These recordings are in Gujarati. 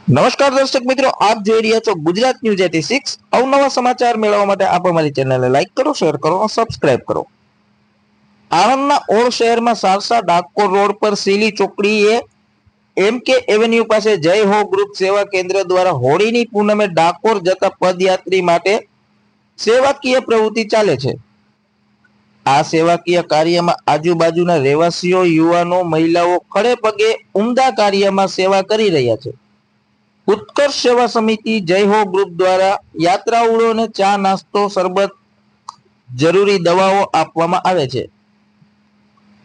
નમસ્કાર દર્શક મિત્રો, આપ જોઈ રહ્યા છો ગુજરાત ન્યૂઝ 86। અવનવા સમાચાર મેળવવા માટે આપ અમારી ચેનલને લાઈક કરો, શેર કરો અને સબસ્ક્રાઇબ કરો। આણંદના ઓળ શહેરમાં સારસા ડાકોર રોડ પર સીલી ચોકડીએ એમકે એવન્યુ પાસે જય હો ગ્રુપ સેવા કેન્દ્ર દ્વારા હોળીની પૂનમે ડાકોર જતા પદયાત્રી માટે સેવાકીય પ્રવૃત્તિ ચાલે છે। આ સેવાકીય કાર્યમાં આજુબાજુના રહેવાસીઓ, યુવાનો, મહિલાઓ ખડે પગે ઉમદા કાર્યમાં સેવા કરી રહ્યા છે। ઉત્કર્ષ સેવા સમિતિ જય હો ગ્રુપ દ્વારા યાત્રાળુઓને ચા, નાસ્તો, શરબત, જરૂરી દવાઓ આપવામાં આવે છે।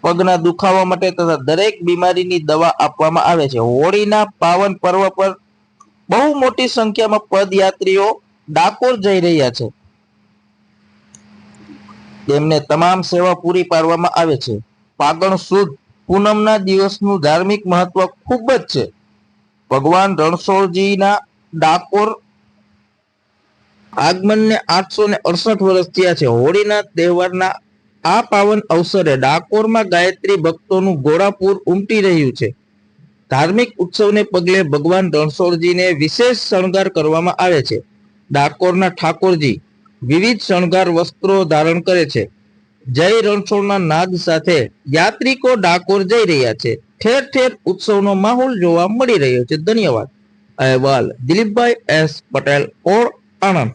પગના દુખાવા માટે તથા દરેક બીમારીની દવા આપવામાં આવે છે। હોળીના પાવન પર્વ પર બહુ મોટી સંખ્યામાં પદયાત્રીઓ ડાકોર જઈ રહ્યા છે। તેમને તમામ સેવા પૂરી પાડવામાં આવે છે। ફાગણ સુદ પૂનમના દિવસનું ધાર્મિક મહત્વ ખૂબ જ છે। ભગવાન રણછોડજીના ડાકોર આગમનને 868 વર્ષ થયા છે। હોળીના તહેવારના આ પાવન અવસરે ડાકોરમાં ગાયત્રી ભક્તોનું ઘોડાપૂર ઉમટી રહ્યું છે। ધાર્મિક ઉત્સવને પગલે ભગવાન રણછોડજીને વિશેષ શણગાર કરવામાં આવે છે। ડાકોરના ઠાકોરજી વિવિધ શણગાર વસ્ત્રો ધારણ કરે છે। જય રણછોડના નાદ સાથે યાત્રિકો ડાકોર જઈ રહ્યા છે। ઠેર ઠેર ઉત્સવનો માહોલ જોવા મળી રહ્યો છે। ધન્યવાદ। અહેવાલ દિલીપભાઈ એસ પટેલ, ઓળ, આણંદ।